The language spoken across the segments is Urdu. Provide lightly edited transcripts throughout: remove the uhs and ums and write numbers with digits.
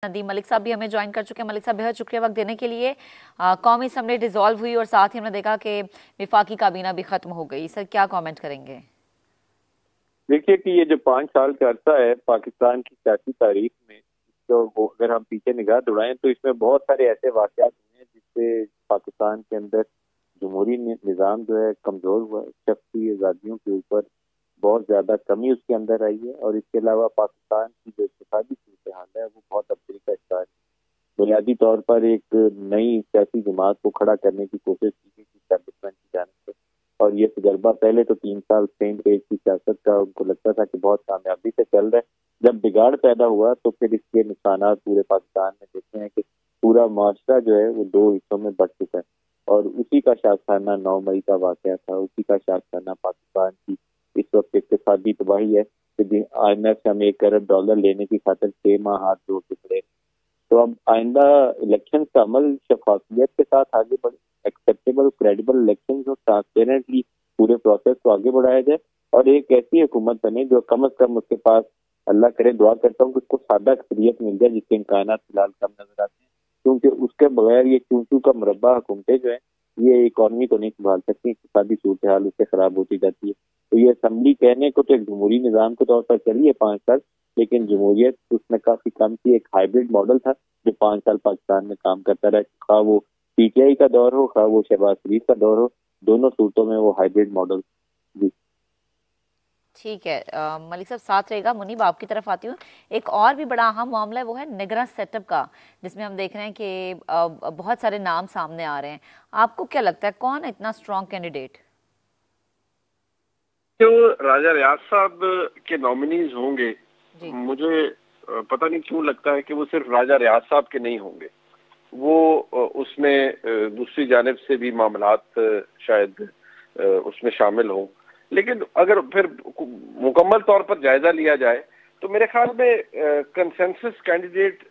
ندیم ملک صاحب بھی ہمیں جوائن کر چکے ہیں۔ ملک صاحب بہت شکریہ وقت دینے کے لیے۔ قومی اسمبلی ڈیزالو ہوئی اور ساتھ ہی ہم نے دیکھا کہ وفاقی کابینہ بھی ختم ہو گئی، سر کیا کامنٹ کریں گے؟ دیکھیے کہ یہ جو 5 سال کا عرصہ ہے پاکستان کی سیاسی تاریخ میں، تو اگر ہم پیچھے نگاہ دوڑائیں تو اس میں بہت سارے ایسے واقعات ہوئے ہیں جس سے پاکستان کے اندر جمہوری نظام جو ہے کمزور ہوا ہے، شخصی آزادیوں کے اوپر بہت زیادہ کمی اس کے اندر آئی ہے، اور اس کے علاوہ پاکستان کی جو اقتصادی صورتحال ہے وہ بہت تبدیلی کا شکار ہے۔ بنیادی طور پر ایک نئی سیاسی جماعت کو کھڑا کرنے کی کوشش کی گئی تھی اسٹیبلشمنٹ کی جانب سے، اور یہ تجربہ پہلے تو 3 سال سینٹ پیج کی سیاست کا ان کو لگتا تھا کہ بہت کامیابی سے چل رہا ہے۔ جب بگاڑ پیدا ہوا تو پھر اس کے نقصانات پورے پاکستان میں دیکھتے ہیں کہ پورا معاشرہ جو ہے وہ 2 حصوں میں بٹ چکا ہے، اور اسی کا شاخسانہ 9 مئی کا واقعہ تھا، اسی کا شاخسانہ پاکستان کی اس وقت اقتصادی تباہی ہے کہ IMF سے ہم $1 کروڑ لینے کی خاطر 6 ماہ ہاتھ جوڑ کے کھڑے۔ تو اب آئندہ الیکشن کا عمل شفافیت کے ساتھ آگے بڑھے، ایکسیپٹیبل کریڈیبل الیکشن اور ٹرانسپیرنٹلی پورے پروسیس کو آگے بڑھایا جائے، اور ایک ایسی حکومت بنے جو کم از کم اس کے پاس، اللہ کرے دعا کرتا ہوں کہ اس کو سادہ اکثریت مل جائے، جس کے امکانات فی الحال کم نظر آتے ہیں، کیونکہ اس کے بغیر یہ چونچو کا مربع حکومتیں جو ہیں یہ اکانومی کو نہیں سنبھال سکتی، اقتصادی صورتحال اس سے خراب ہوتی جاتی ہے۔ تو یہ اسمبلی کہنے کو تو ایک جمہوری نظام کے طور پر چلی ہے 5 سال، لیکن جمہوریت اس میں کافی کم تھی، ایک ہائیبرڈ ماڈل تھا جو 5 سال پاکستان میں کام کرتا رہا، خواہ وہ PTI کا دور ہو خواہ وہ شہباز شریف کا دور ہو، دونوں صورتوں میں وہ ہائیبرڈ ماڈل۔ جی ٹھیک ہے ملک صاحب ساتھ رہے گا۔ منیب آپ کی طرف آتی ہوں، ایک اور بھی بڑا اہم معاملہ ہے وہ ہے نگراں سیٹ اپ کا، جس میں ہم دیکھ رہے ہیں کہ بہت سارے نام سامنے آ رہے ہیں۔ آپ کو کیا لگتا ہے کون ہے اتنا اسٹرانگ کینڈیڈیٹ؟ جو راجہ ریاض صاحب کے نامنیز ہوں گے، جی مجھے پتہ نہیں کیوں لگتا ہے کہ وہ صرف راجہ ریاض صاحب کے نہیں ہوں گے، وہ اس میں دوسری جانب سے بھی معاملات شاید اس میں شامل ہوں، لیکن اگر پھر مکمل طور پر جائزہ لیا جائے تو میرے خیال میں کنسنسس کینڈیڈیٹ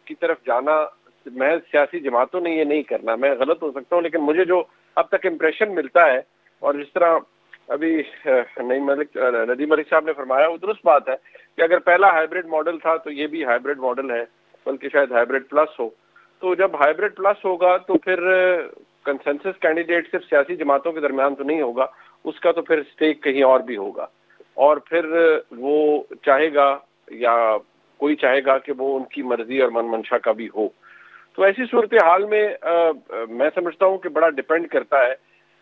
کی طرف جانا محض سیاسی جماعتوں نے یہ نہیں کرنا۔ میں غلط ہو سکتا ہوں، لیکن مجھے جو اب تک امپریشن ملتا ہے، اور جس طرح ابھی ندیم ملک صاحب نے فرمایا وہ درست بات ہے کہ اگر پہلا ہائیبرڈ ماڈل تھا تو یہ بھی ہائیبرڈ ماڈل ہے، بلکہ شاید ہائیبرڈ پلس ہو۔ تو جب ہائیبرڈ پلس ہوگا تو پھر کنسنسس کینڈیڈیٹ صرف سیاسی جماعتوں کے درمیان تو نہیں ہوگا، اس کا تو پھر سٹیک کہیں اور بھی ہوگا، اور پھر وہ چاہے گا یا کوئی چاہے گا کہ وہ ان کی مرضی اور من منشا کا بھی ہو۔ تو ایسی صورتحال میں میں سمجھتا ہوں کہ بڑا ڈیپینڈ کرتا ہے۔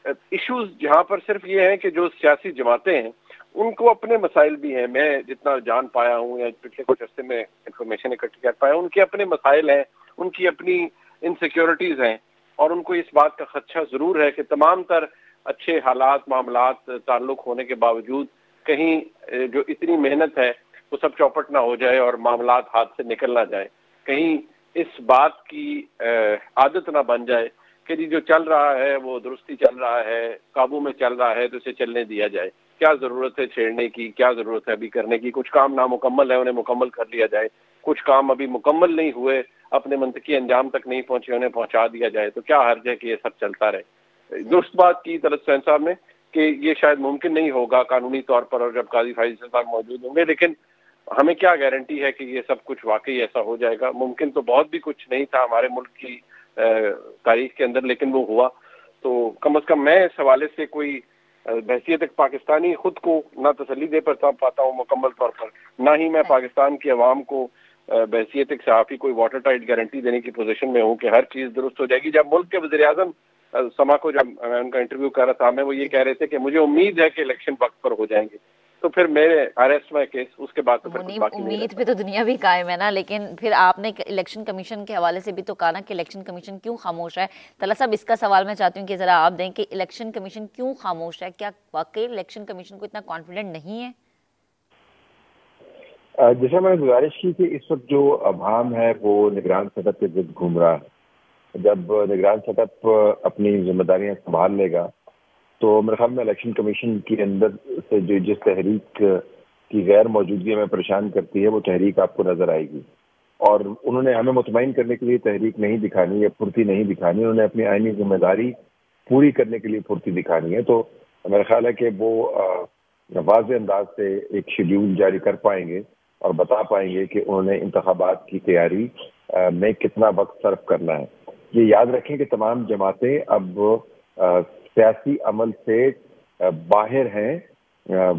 ایشوز جہاں پر صرف یہ ہیں کہ جو سیاسی جماعتیں ہیں ان کو اپنے مسائل بھی ہیں، میں جتنا جان پایا ہوں یا پچھلے کچھ عرصے میں انفارمیشن اکٹھی کر پایا ہوں، ان کے اپنے مسائل ہیں، ان کی اپنی انسیکیورٹیز ہیں، اور ان کو اس بات کا خدشہ ضرور ہے کہ تمام تر اچھے حالات معاملات تعلق ہونے کے باوجود کہیں جو اتنی محنت ہے وہ سب چوپٹ نہ ہو جائے اور معاملات ہاتھ سے نکل نہ جائے، کہیں اس بات کی عادت نہ بن جائے کہ جو چل رہا ہے وہ درستی چل رہا ہے، قابو میں چل رہا ہے تو اسے چلنے دیا جائے۔ کیا ضرورت ہے چھیڑنے کی، کیا ضرورت ہے ابھی کرنے کی؟ کچھ کام نامکمل ہے انہیں مکمل کر لیا جائے، کچھ کام ابھی مکمل نہیں ہوئے، اپنے منطقی انجام تک نہیں پہنچے، انہیں پہنچا دیا جائے۔ تو کیا حرج ہے کہ یہ سب چلتا رہے؟ درست بات کی طرف حسین صاحب نے کہ یہ شاید ممکن نہیں ہوگا قانونی طور پر، اور جب قاضی فائز صاحب موجود ہوں گے، لیکن ہمیں کیا گارنٹی ہے کہ یہ سب کچھ واقعی ایسا ہو جائے گا؟ ممکن تو بہت بھی کچھ نہیں تھا ہمارے ملک کی تاریخ کے اندر، لیکن وہ ہوا۔ تو کم از کم میں اس حوالے سے کوئی بحثیت ایک پاکستانی خود کو نہ تسلی دے پاتا ہوں مکمل طور پر، نہ ہی میں پاکستان کی عوام کو بحثیت ایک صحافی کوئی واٹر ٹائٹ گارنٹی دینے کی پوزیشن میں ہوں کہ ہر چیز درست ہو جائے گی۔ جب ملک کے وزیر اعظم سما کو جب میں ان کا انٹرویو کر رہا تھا، میں وہ یہ کہہ رہے تھے کہ مجھے امید ہے کہ الیکشن وقت پر ہو جائیں گے، تو پھر میرے اریسٹ میں کیس اس کے بعد تو پھر کچھ باقی نہیں امید پہ تو دنیا بھی قائم ہے نا، لیکن پھر آپ نے الیکشن کمیشن کے حوالے سے بھی تو کہا نا کہ الیکشن کمیشن کیوں خاموش ہے؟ طلعت صاحب اس کا سوال میں چاہتی ہوں کہ ذرا آپ دیں کہ الیکشن کمیشن کیوں خاموش ہے؟ کیا واقعی الیکشن کمیشن کو اتنا کانفیڈنٹ نہیں ہے؟ جیسے میں نے گزارش کی کہ اس وقت جو عوام ہے وہ نگران سیٹ اپ کے ضد گھوم رہا ہے۔ جب نگران سیٹ اپ اپنی ذمہ داریاں سنبھال لے گا تو میرے خیال میں الیکشن کمیشن کے اندر سے جو جس تحریک کی غیر موجودگی میں پریشان کرتی ہے وہ تحریک آپ کو نظر آئے گی، اور انہوں نے ہمیں مطمئن کرنے کے لیے تحریک نہیں دکھانی یا پھرتی نہیں دکھانی، انہوں نے اپنی آئینی ذمہ داری پوری کرنے کے لیے پھرتی دکھانی ہے۔ تو میرا خیال ہے کہ وہ واضح انداز سے ایک شیڈیول جاری کر پائیں گے اور بتا پائیں گے کہ انہوں نے انتخابات کی تیاری میں کتنا وقت صرف کرنا ہے. یہ یاد رکھیں کہ تمام جماعتیں اب سیاسی عمل سے باہر ہیں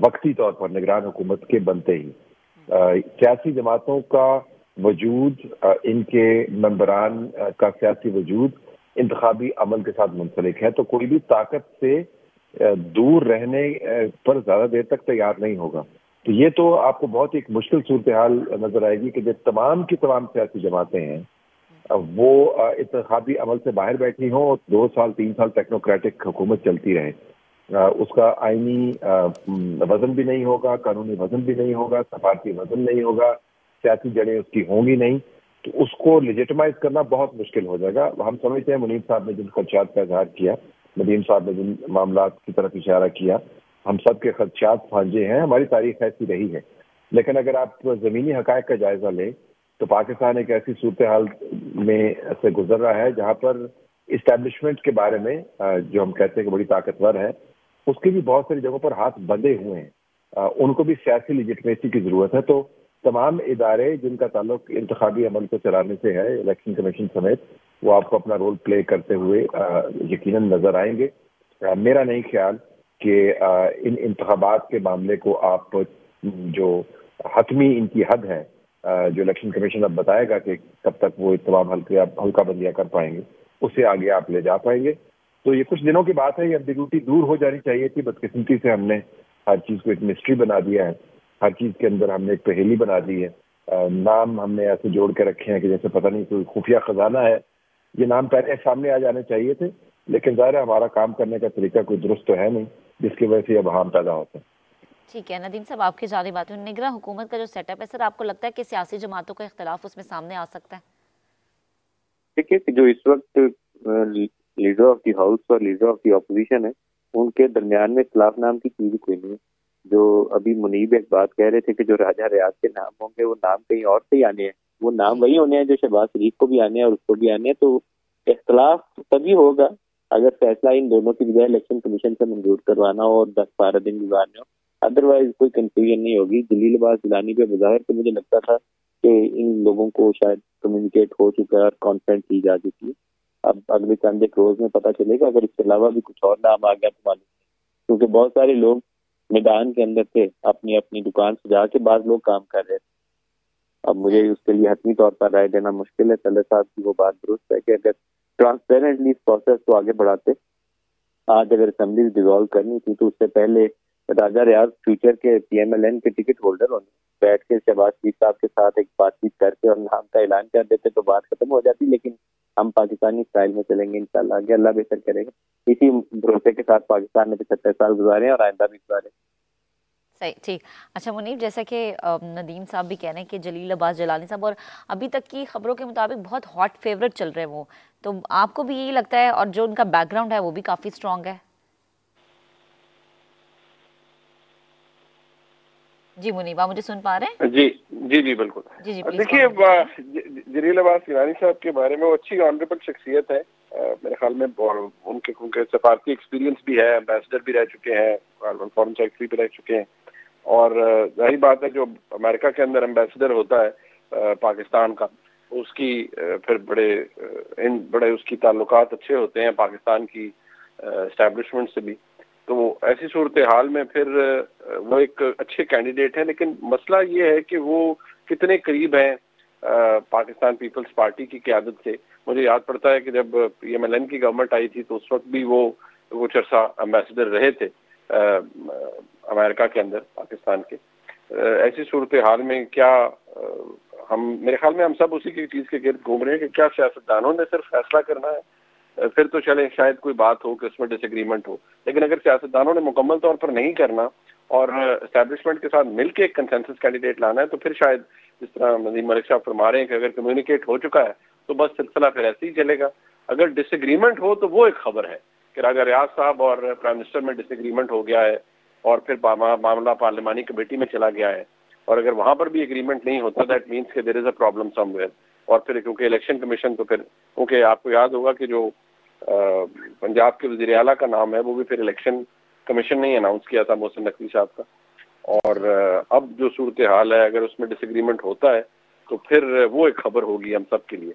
وقتی طور پر نگران حکومت کے بنتے ہی. سیاسی جماعتوں کا وجود، ان کے ممبران کا سیاسی وجود انتخابی عمل کے ساتھ منسلک ہے، تو کوئی بھی طاقت سے دور رہنے پر زیادہ دیر تک تیار نہیں ہوگا. تو یہ تو آپ کو بہت ایک مشکل صورتحال نظر آئے گی کہ جو تمام کی تمام سیاسی جماعتیں ہیں وہ انتخابی عمل سے باہر بیٹھی ہوں اور 2 سال 3 سال ٹیکنوکریٹک حکومت چلتی رہے. اس کا آئینی وزن بھی نہیں ہوگا، قانونی وزن بھی نہیں ہوگا، سفارتی وزن نہیں ہوگا، سیاسی جڑیں اس کی ہوں گی نہیں. تو اس کو لیجیٹمائز کرنا بہت مشکل ہو جائے گا. ہم سمجھتے ہیں منیب صاحب نے جن خدشات کا اظہار کیا، ندیم صاحب نے جن معاملات کی طرف اشارہ کیا، ہم سب کے خدشات سانجے ہیں. ہماری تاریخ ایسی رہی ہے، لیکن اگر آپ زمینی حقائق کا جائزہ لیں تو پاکستان ایک ایسی صورتحال میں سے گزر رہا ہے جہاں پر اسٹیبلشمنٹ کے بارے میں جو ہم کہتے ہیں کہ بڑی طاقتور ہے، اس کے بھی بہت ساری جگہوں پر ہاتھ بندھے ہوئے ہیں. ان کو بھی سیاسی لیجیٹمیسی کی ضرورت ہے. تو تمام ادارے جن کا تعلق انتخابی عمل کو چلانے سے ہے، الیکشن کمیشن سمیت، وہ آپ کو اپنا رول پلے کرتے ہوئے یقیناً نظر آئیں گے. میرا نہیں خیال کہ ان انتخابات کے معاملے کو آپ جو حتمی ان کی حد ہے جو الیکشن کمیشن اب بتائے گا کہ کب تک وہ تمام ہلکا بندیاں کر پائیں گے، اس سے آگے آپ لے جا پائیں گے. تو یہ کچھ دنوں کی بات ہے. یہ ایمبیگوٹی دور ہو جانی چاہیے تھی. بدقسمتی سے ہم نے ہر چیز کو ایک مسٹری بنا دیا ہے، ہر چیز کے اندر ہم نے ایک پہیلی بنا دی ہے. نام ہم نے ایسے جوڑ کے رکھے ہیں کہ جیسے پتہ نہیں کوئی خفیہ خزانہ ہے. یہ نام پہلے سامنے آ جانے چاہیے تھے، لیکن ظاہر ہے ہمارا کام کرنے کا طریقہ کوئی درست تو ہے نہیں، جس کی وجہ سے یہ بہام پیدا ہوتا ہے. ٹھیک ہے ندیم صاحب، آپ کی جانب بات ہے. نگراں حکومت کا جو سیٹ اپ ہے سر، آپ کو لگتا ہے کہ سیاسی جماعتوں کا اختلاف اس میں سامنے آ سکتا ہے؟ دیکھیے کہ جو اس وقت لیڈر آف دی ہاؤس اور لیڈر آف دی اپوزیشن ہے، ان کے درمیان میں اختلاف نام کی چیز کوئی نہیں ہے. جو ابھی منیب ایک بات کہہ رہے تھے کہ جو راجہ ریاض کے نام ہوں گے وہ نام کہیں اور سے ہی آنے ہیں، وہ نام وہی ہونے ہیں جو شہباز شریف کو بھی آنے ہیں اور اس کو بھی آنے ہیں. تو اختلاف تبھی ہوگا اگر فیصلہ ان دونوں کی بجائے الیکشن کمیشن سے منظور کروانا ہو اور 10-12 دن گزارنے ہو. ادروائز کوئی کنفیوژن نہیں ہوگی. جلیل عباس گیلانی پہ بظاہر تو مجھے لگتا تھا کہ ان لوگوں کو شاید کمیونیکیٹ ہو چکا ہے اور کانفرنس کی جا چکی ہے. اب اگلے چند ایک روز میں پتہ چلے گا. اگر اس کے علاوہ بھی کچھ اور نام آ گیا تو معلوم نہیں، کیونکہ بہت سارے لوگ میدان کے اندر تھے، اپنی اپنی دکان سجا کے بعض لوگ کام کر رہے تھے. اب مجھے اس کے لیے حتمی طور پر رائے دینا مشکل ہے. طلعت صاحب کی وہ بات درست ہے کہ اگر ٹرانسپیرنٹلی اس پروسیس کو آگے بڑھاتے، آج اگر اسمبلی ڈیزالو کرنی تھی تو اس سے پہلے راجہ ریاض فیوچر کے پی ایم ایل این کے ٹکٹ ہولڈر ہونے، بیٹھ کے شہباز شریف صاحب کے ساتھ ایک بات چیت کر کے اور نام کا اعلان کر دیتے تو بات ختم ہو جاتی. لیکن ہم پاکستانی اسٹائل میں چلیں گے انشاءاللہ، آگے اللہ بہتر کرے گا. اسی بھروسے کے ساتھ پاکستان نے 75 سال گزارے ہیں اور آئندہ بھی گزارے. صحیح، ٹھیک. اچھا منیب، جیسا کہ ندیم صاحب بھی کہہ رہے ہیں کہ جلیل عباس جیلانی صاحب اور ابھی تک کی خبروں کے مطابق بہت ہاٹ فیورٹ چل رہے ہیں وہ، تو آپ کو بھی یہی لگتا ہے؟ اور جو ان کا بیک گراؤنڈ ہے وہ بھی کافی اسٹرانگ ہے. جی منیب، آپ مجھے سن پا رہے ہیں؟ جی جی جی بالکل. دیکھیے جلیل عباس گیلانی صاحب کے بارے میں وہ اچھی آنریبل شخصیت ہے میرے خیال میں. ان کے کیونکہ سفارتی ایکسپیرینس بھی ہے، ایمبیسڈر بھی رہ چکے ہیں، فارن سیکرٹری بھی رہ چکے ہیں. اور ظاہر بات ہے جو امریکہ کے اندر ایمبیسڈر ہوتا ہے پاکستان کا، اس کی پھر بڑے اس کی تعلقات اچھے ہوتے ہیں پاکستان کی اسٹیبلشمنٹ سے بھی. تو ایسی صورتحال میں پھر وہ ایک اچھے کینڈیڈیٹ ہیں. لیکن مسئلہ یہ ہے کہ وہ کتنے قریب ہیں پاکستان پیپلز پارٹی کی قیادت سے. مجھے یاد پڑتا ہے کہ جب پی ایم ایل این کی گورنمنٹ آئی تھی تو اس وقت بھی وہ کچھ عرصہ ایمبیسڈر رہے تھے امریکہ کے اندر پاکستان کے. ایسی صورتحال میں کیا میرے خیال میں ہم سب اسی کی چیز کے گرد گھوم رہے ہیں کہ کیا سیاستدانوں نے صرف فیصلہ کرنا ہے، پھر تو چلیں شاید کوئی بات ہو کہ اس میں ڈس ایگریمنٹ ہو. لیکن اگر سیاستدانوں نے مکمل طور پر نہیں کرنا اور اسٹیبلشمنٹ کے ساتھ مل کے ایک کنسنسس کینڈیڈیٹ لانا ہے، تو پھر شاید جس طرح ندیم ملک صاحب فرما رہے ہیں کہ اگر کمیونیکیٹ ہو چکا ہے تو بس سلسلہ پھر ایسے ہی چلے گا. اگر ڈس ایگریمنٹ ہو تو وہ ایک خبر ہے کہ راجہ ریاض صاحب اور پرائم منسٹر میں ڈس ایگریمنٹ ہو گیا ہے اور پھر معاملہ پارلیمانی کمیٹی میں چلا گیا ہے. اور اگر وہاں پر بھی ایگریمنٹ نہیں ہوتا دیٹ مینس کہ دیر از اے پرابلم سم ویئر. اور پھر کیونکہ الیکشن کمیشن تو پھر کیونکہ آپ کو یاد ہوگا کہ جو پنجاب کے وزیر اعلیٰ کا نام ہے وہ بھی پھر الیکشن کمیشن نے ہی اناؤنس کیا تھا محسن نقوی صاحب کا. اور اب جو صورتحال ہے اگر اس میں ڈس ایگریمنٹ ہوتا ہے تو پھر وہ ایک خبر ہوگی ہم سب کے لیے